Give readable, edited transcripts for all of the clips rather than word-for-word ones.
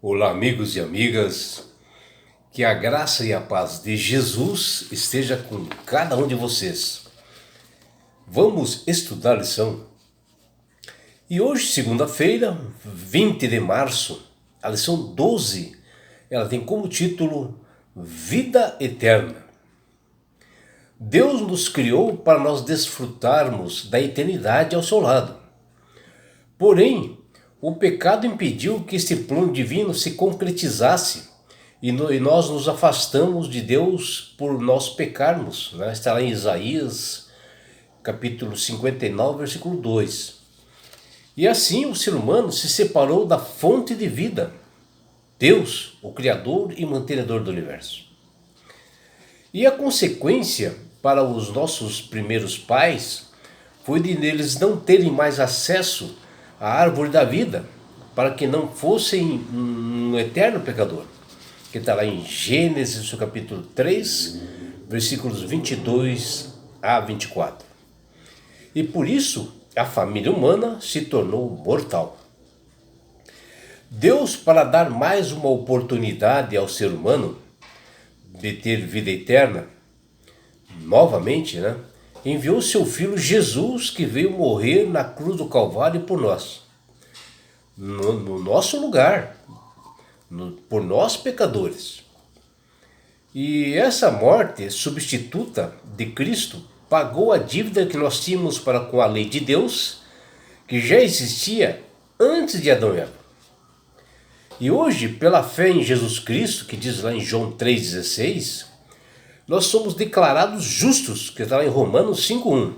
Olá, amigos e amigas, que a graça e a paz de Jesus esteja com cada um de vocês. Vamos estudar a lição. E hoje, segunda-feira, 20 de março, a lição 12, ela tem como título Vida Eterna. Deus nos criou para nós desfrutarmos da eternidade ao seu lado. Porém, o pecado impediu que este plano divino se concretizasse e nós nos afastamos de Deus por nós pecarmos. Né? Está lá em Isaías, capítulo 59, versículo 2. E assim o ser humano se separou da fonte de vida, Deus, o Criador e mantenedor do universo. E a consequência para os nossos primeiros pais foi de eles não terem mais acesso à árvore da vida, para que não fossem um eterno pecador. Que está lá em Gênesis, capítulo 3, versículos 22 a 24. E por isso a família humana se tornou mortal. Deus, para dar mais uma oportunidade ao ser humano de ter vida eterna, novamente, enviou seu filho Jesus, que veio morrer na cruz do Calvário por nós, no nosso lugar, por nós pecadores. E essa morte substituta de Cristo pagou a dívida que nós tínhamos para com a lei de Deus, que já existia antes de Adão e Eva. E hoje, pela fé em Jesus Cristo, que diz lá em João 3,16, nós somos declarados justos, que está lá em Romanos 5,1,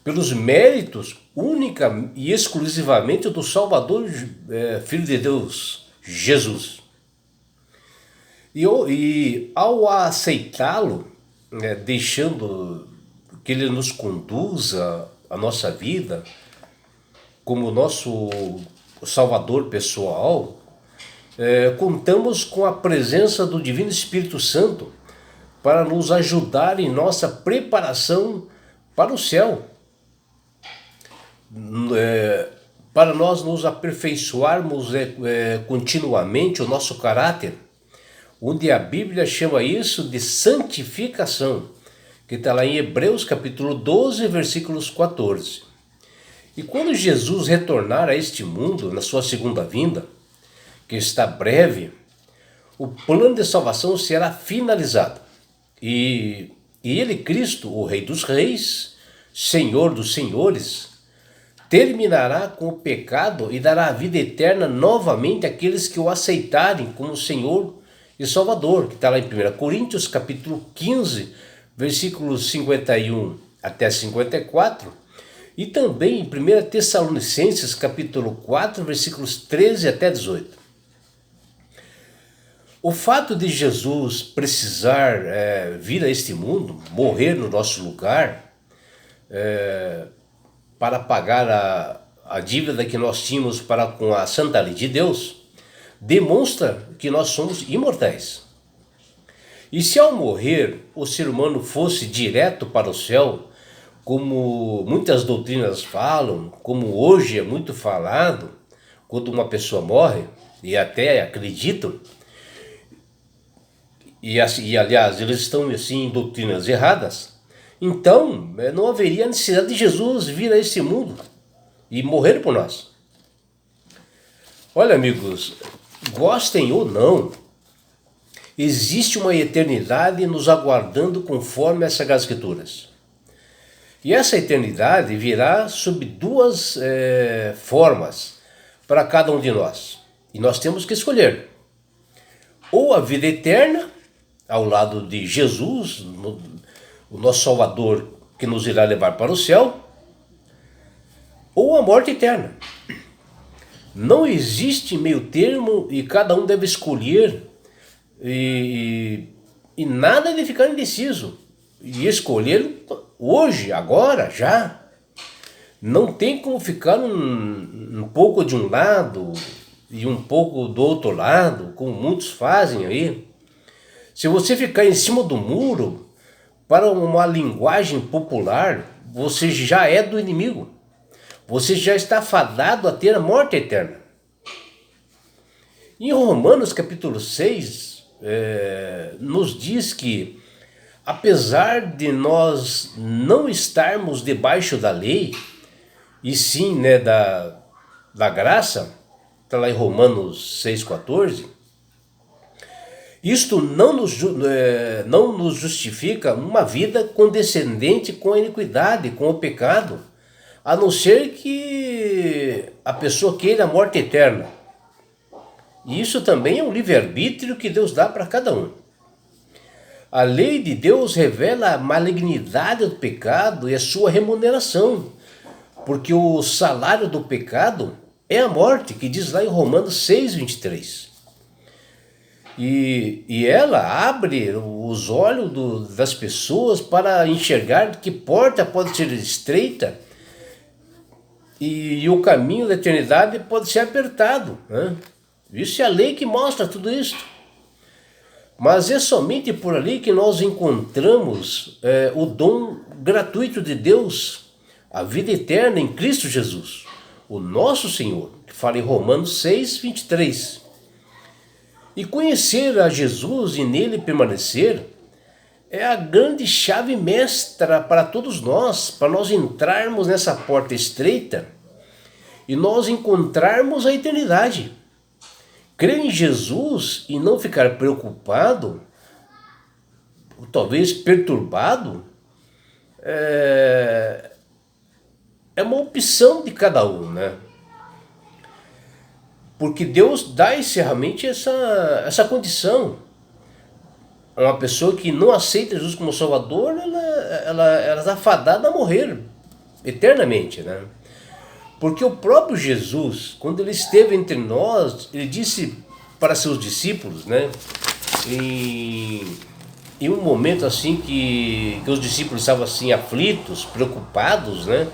pelos méritos única e exclusivamente do Salvador, Filho de Deus, Jesus. E ao aceitá-lo, deixando que ele nos conduza a nossa vida como nosso Salvador pessoal, contamos com a presença do Divino Espírito Santo para nos ajudar em nossa preparação para o céu, para nós nos aperfeiçoarmos continuamente o nosso caráter, onde a Bíblia chama isso de santificação, que está lá em Hebreus capítulo 12, versículos 14. E quando Jesus retornar a este mundo, na sua segunda vinda, que está breve, o plano de salvação será finalizado. E ele, Cristo, o Rei dos Reis, Senhor dos Senhores, terminará com o pecado e dará a vida eterna novamente àqueles que o aceitarem como Senhor e Salvador, que está lá em 1 Coríntios, capítulo 15, versículos 51 até 54, e também em 1 Tessalonicenses, capítulo 4, versículos 13 até 18. O fato de Jesus precisar vir a este mundo, morrer no nosso lugar, para pagar a dívida que nós tínhamos para com a santa lei de Deus, demonstra que nós somos imortais. E se ao morrer o ser humano fosse direto para o céu, como muitas doutrinas falam, como hoje é muito falado, quando uma pessoa morre, e até acreditam, e aliás, eles estão assim em doutrinas erradas, então não haveria necessidade de Jesus vir a esse mundo e morrer por nós. Olha, amigos, gostem ou não, existe uma eternidade nos aguardando conforme as Sagradas Escrituras. E essa eternidade virá sob duas formas para cada um de nós. E nós temos que escolher. Ou a vida eterna, ao lado de Jesus, o nosso Salvador, que nos irá levar para o céu, ou a morte eterna. Não existe meio termo e cada um deve escolher e nada de ficar indeciso. E escolher hoje, agora, já. Não tem como ficar um pouco de um lado e um pouco do outro lado, como muitos fazem aí. Se você ficar em cima do muro, para uma linguagem popular, você já é do inimigo. Você já está fadado a ter a morte eterna. Em Romanos capítulo 6, nos diz que, apesar de nós não estarmos debaixo da lei, e sim, né, da graça, está lá em Romanos 6,14, isto não nos justifica uma vida condescendente com a iniquidade, com o pecado, a não ser que a pessoa queira a morte eterna. E isso também é um livre-arbítrio que Deus dá para cada um. A lei de Deus revela a malignidade do pecado e a sua remuneração, porque o salário do pecado é a morte, que diz lá em Romanos 6,23. E ela abre os olhos das pessoas para enxergar que porta pode ser estreita e o caminho da eternidade pode ser apertado, né? Isso é a lei que mostra tudo isso. Mas é somente por ali que nós encontramos o dom gratuito de Deus, a vida eterna em Cristo Jesus, o nosso Senhor, que fala em Romanos 6,23. E conhecer a Jesus e nele permanecer é a grande chave mestra para todos nós, para nós entrarmos nessa porta estreita e nós encontrarmos a eternidade. Crer em Jesus e não ficar preocupado, ou talvez perturbado, é uma opção de cada um, né? Porque Deus dá realmente essa condição. Uma pessoa que não aceita Jesus como Salvador, ela está fadada a morrer eternamente, né? Porque o próprio Jesus, quando ele esteve entre nós, ele disse para seus discípulos, né? Em um momento assim que os discípulos estavam assim aflitos, preocupados, né?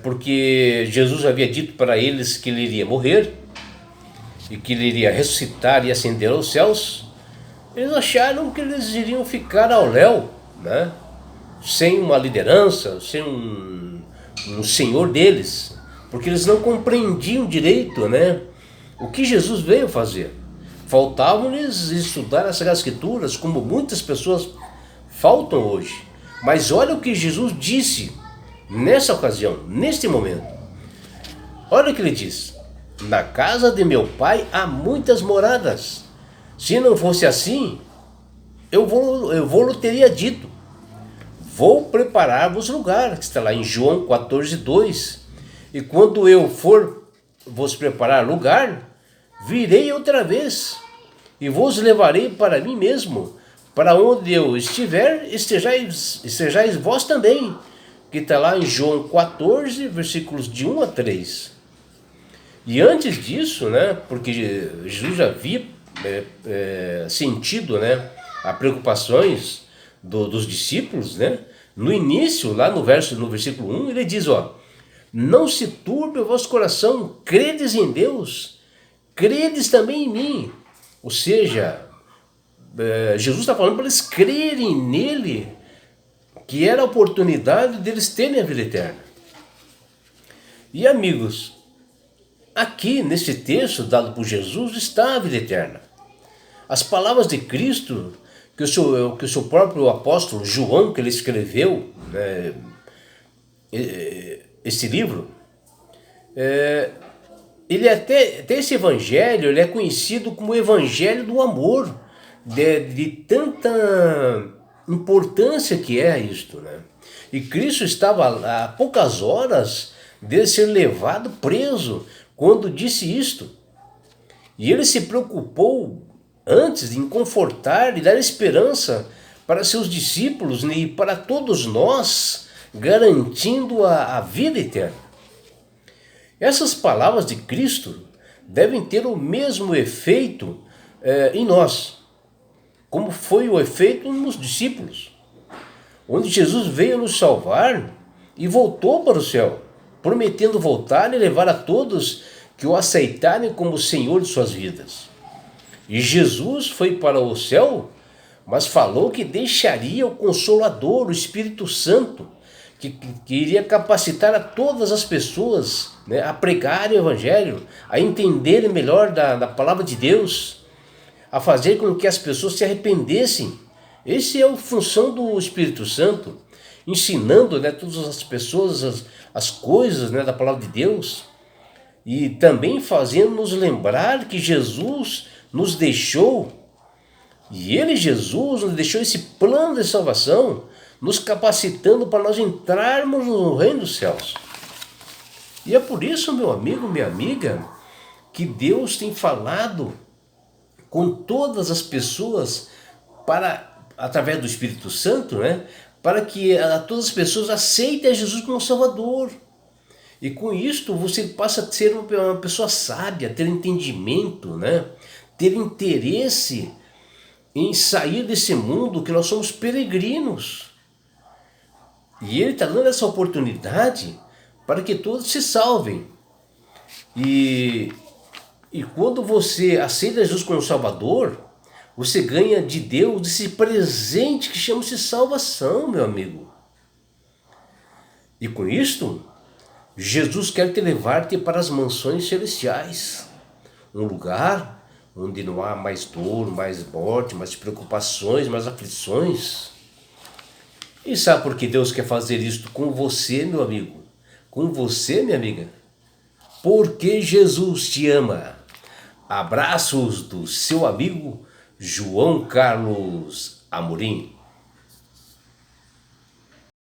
Porque Jesus havia dito para eles que ele iria morrer e que ele iria ressuscitar e ascender aos céus. Eles acharam que eles iriam ficar ao léu, né? Sem uma liderança, sem um senhor deles, porque eles não compreendiam direito, né, o que Jesus veio fazer. Faltavam-lhes estudar as Sagradas Escrituras, como muitas pessoas faltam hoje. Mas olha o que Jesus disse nessa ocasião, neste momento. Olha o que ele diz: na casa de meu pai há muitas moradas. Se não fosse assim, eu vou teria dito: vou preparar-vos lugar, que está lá em João 14,2. E quando eu for vos preparar lugar, virei outra vez e vos levarei para mim mesmo, para onde eu estiver, estejais vós também, que está lá em João 14, versículos de 1 a 3. E antes disso, né, porque Jesus já havia sentido, né, as preocupações dos discípulos, né? No início, lá no versículo 1, ele diz, não se turbe o vosso coração, credes em Deus, credes também em mim. Ou seja, Jesus está falando para eles crerem nele, que era a oportunidade deles terem a vida eterna. E amigos, aqui nesse texto dado por Jesus está a vida eterna. As palavras de Cristo, que o seu próprio apóstolo João, que ele escreveu, né, esse livro, ele até esse evangelho, ele é conhecido como o evangelho do amor, de tanta importância que é isto, né? E Cristo estava a poucas horas de ser levado preso quando disse isto. E ele se preocupou antes em confortar e dar esperança para seus discípulos e para todos nós, garantindo a vida eterna. Essas palavras de Cristo devem ter o mesmo efeito em nós, como foi o efeito nos discípulos, onde Jesus veio nos salvar e voltou para o céu, prometendo voltar e levar a todos que o aceitarem como Senhor de suas vidas. E Jesus foi para o céu, mas falou que deixaria o Consolador, o Espírito Santo, que iria capacitar a todas as pessoas, né, a pregarem o Evangelho, a entenderem melhor da palavra de Deus, a fazer com que as pessoas se arrependessem. Essa é a função do Espírito Santo, ensinando, né, todas as pessoas as coisas, né, da palavra de Deus, e também fazendo-nos lembrar que Jesus nos deixou, e Ele, Jesus, nos deixou esse plano de salvação, nos capacitando para nós entrarmos no reino dos céus. E é por isso, meu amigo, minha amiga, que Deus tem falado com todas as pessoas através do Espírito Santo, né, para que todas as pessoas aceitem a Jesus como Salvador. E com isto você passa a ser uma pessoa sábia, ter entendimento, né, ter interesse em sair desse mundo que nós somos peregrinos. E Ele está dando essa oportunidade para que todos se salvem. E quando você aceita Jesus como Salvador, você ganha de Deus esse presente que chama-se salvação, meu amigo. E com isto, Jesus quer te levar-te para as mansões celestiais. Um lugar onde não há mais dor, mais morte, mais preocupações, mais aflições. E sabe por que Deus quer fazer isto com você, meu amigo? Com você, minha amiga? Porque Jesus te ama. Abraços do seu amigo João Carlos Amorim.